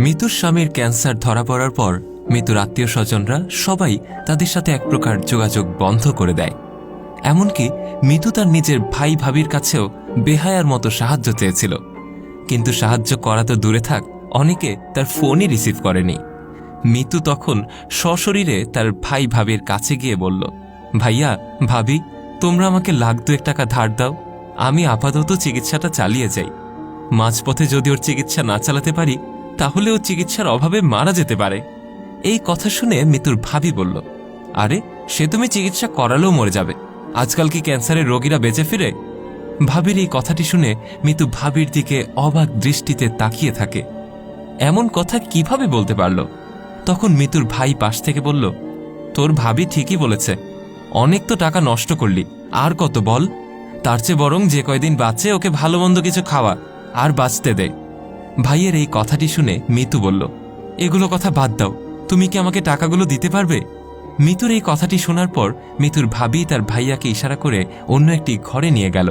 মিতুর স্বামীর ক্যান্সার ধরা পড়ার পর মিতুর আত্মীয় স্বজনরা সবাই তাদের সাথে এক প্রকার যোগাযোগ বন্ধ করে দেয়। এমনকি মিতু তার নিজের ভাই ভাবির কাছেও বেহায়ার মতো সাহায্য চেয়েছিল, কিন্তু সাহায্য করা তো দূরে থাক, অনেকে তার ফোনই রিসিভ করেনি। মিতু তখন সশরীরে তার ভাই ভাবির কাছে গিয়ে বলল, ভাইয়া ভাবি, তোমরা আমাকে $1,00,000 ধার দাও, আমি আপাতত চিকিৎসাটা চালিয়ে যাই। মাঝপথে যদি ওর চিকিৎসা না চালাতে পারি তাহলে ও চিকিৎসার অভাবে মারা যেতে পারে। এই কথা শুনে মিতুর ভাবি বলল, আরে সে তুমি চিকিৎসা করালেও মরে যাবে, আজকাল কি ক্যান্সারের রোগীরা বেঁচে ফিরে? ভাবির এই কথাটি শুনে মিতু ভাবির দিকে অবাক দৃষ্টিতে তাকিয়ে থাকে। এমন কথা কিভাবে বলতে পারল? তখন মিতুর ভাই পাশ থেকে বলল, তোর ভাবি ঠিকই বলেছে, অনেক তো টাকা নষ্ট করলি, আর কত বল? তার চেয়ে বরং যে কয়দিন বাঁচে ওকে ভালো মন্দ কিছু খাওয়া আর বাঁচতে দে। ভাইয়ের এই কথাটি শুনে মিতু বলল, এগুলো কথা বাদ দাও, তুমি কি আমাকে টাকাগুলো দিতে পারবে? মিতুর এই কথাটি শোনার পর মিতুর ভাবি তার ভাইয়াকে ইশারা করে অন্য একটি ঘরে নিয়ে গেল।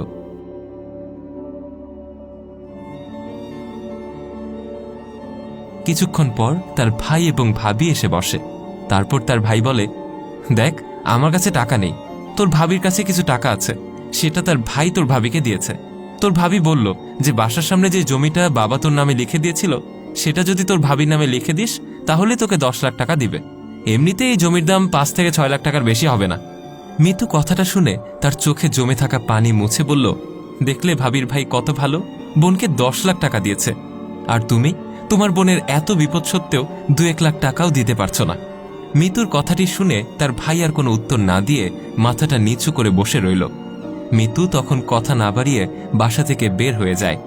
কিছুক্ষণ পর তার ভাই এবং ভাবি এসে বসে। তারপর তার ভাই বলে, দেখ, আমার কাছে টাকা নেই, তোর ভাবির কাছে কিছু টাকা আছে, সেটা তার ভাই তোর ভাবিকে দিয়েছে। তোর ভাবি বলল যে বাসার সামনে যে জমিটা বাবা তোর নামে লিখে দিয়েছিল সেটা যদি তোর ভাবির নামে লিখে দিস তাহলে তোকে $10,00,000 দিবে। এমনিতে এই জমির দাম 5 থেকে 6 লাখ টাকার বেশি হবে না। মিতু কথাটা শুনে তার চোখে জমে থাকা পানি মুছে বলল, দেখলে ভাবির ভাই কত ভালো, বোনকে $10,00,000 দিয়েছে, আর তুমি তোমার বোনের এত বিপদ সত্ত্বেও 2-1 লাখ টাকাও দিতে পারছো না। মিতুর কথাটি শুনে তার ভাই আর কোনো উত্তর না দিয়ে মাথাটা নিচু করে বসে রইল। মিতু তখন কথা না বাড়িয়ে বাসা থেকে বের হয়ে যায়।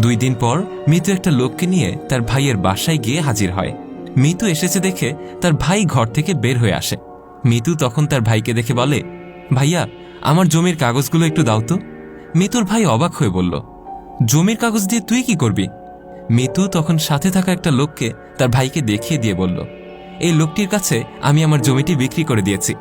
2 দিন পর মিতু একটা লোককে নিয়ে তার ভাইয়ের বাসায় গিয়ে হাজির হয়। মিতু এসেছে দেখে তার ভাই ঘর থেকে বের হয়ে আসে। মিতু তখন তার ভাইকে দেখে বলে, ভাইয়া, আমার জমির কাগজগুলো একটু দাও তো। মিতুর ভাই অবাক হয়ে বলল, জমির কাগজ দিয়ে তুই কি করবি? মিতু তখন সাথে থাকা একটা লোককে তার ভাইকে দেখিয়ে দিয়ে বলল, এই লোকটির কাছে আমি আমার জমিটি বিক্রি করে দিয়েছি।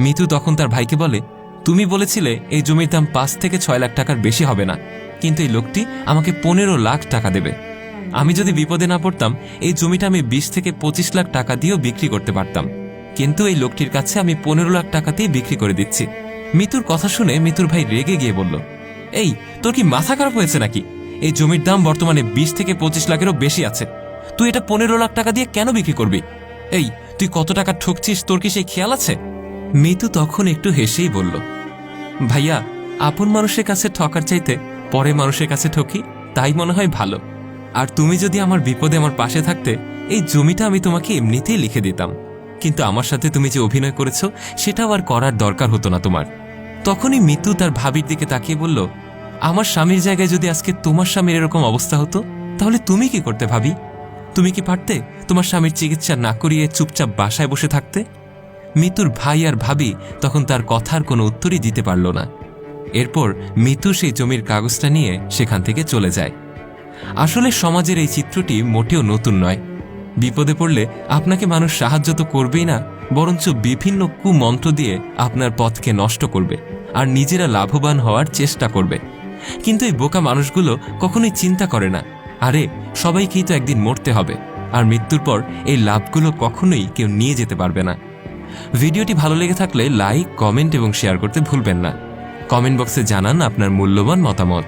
মিতু তখন তার ভাইকে বলে, তুমি বলেছিলে এই জমির দাম 5 থেকে 6 লাখ টাকার বেশি হবে না, কিন্তু এই লোকটি আমাকে 15 লাখ টাকা দেবে। আমি যদি বিপদে না পড়তাম এই জমিটা আমি 20 থেকে 25 লাখ টাকা দিয়েও বিক্রি করতে পারতাম, কিন্তু এই লোকটির কাছে আমি 15 লাখ টাকাতেই বিক্রি করে দিচ্ছি। মিতুর কথা শুনে মিতুর ভাই রেগে গিয়ে বলল, এই তোর কি মাথা খারাপ হয়েছে নাকি? এই জমির দাম বর্তমানে 20 থেকে 25 লাখেরও বেশি আছে, তুই এটা 15 লাখ টাকা দিয়ে কেন বিক্রি করবি? এই তুই কত টাকা ঠকছিস, তোর কি সেই খেয়াল আছে? মিতু তখন একটু হেসেই বলল, ভাইয়া, আপন মানুষের কাছে ঠকার চাইতে পরে মানুষের কাছে ঠকি, তাই মনে হয় ভালো। আর তুমি যদি আমার বিপদে আমার পাশে থাকতে এই জমিটা আমি তোমাকে এমনিতেই লিখে দিতাম, কিন্তু আমার সাথে তুমি যে অভিনয় করেছ সেটাও আর করার দরকার হতো না তোমার। তখনই মিতু তার ভাবির দিকে তাকিয়ে বলল, আমার স্বামীর জায়গায় যদি আজকে তোমার স্বামীর এরকম অবস্থা হতো তাহলে তুমি কি করতে ভাবি? তুমি কি পারতে তোমার স্বামীর চিকিৎসা না করিয়ে চুপচাপ বাসায় বসে থাকতে? মিতুর ভাই আর ভাবি তখন তার কথার কোনো উত্তরই দিতে পারল না। এরপর মিতু সেই জমির কাগজটা নিয়ে সেখান থেকে চলে যায়। আসলে সমাজের এই চিত্রটি মোটেও নতুন নয়। বিপদে পড়লে আপনাকে মানুষ সাহায্য তো করবেই না, বরঞ্চ বিভিন্ন কুমন্ত্র দিয়ে আপনার পথকে নষ্ট করবে আর নিজেরা লাভবান হওয়ার চেষ্টা করবে। কিন্তু এই বোকা মানুষগুলো কখনোই চিন্তা করে না, আরে সবাইকেই তো একদিন মরতে হবে, আর মৃত্যুর পর এই লাভগুলো কখনোই কেউ নিয়ে যেতে পারবে না। ভিডিওটি ভালো লেগে থাকলে লাইক, কমেন্ট এবং শেয়ার করতে ভুলবেন না। কমেন্ট বক্সে জানান আপনার মূল্যবান মতামত।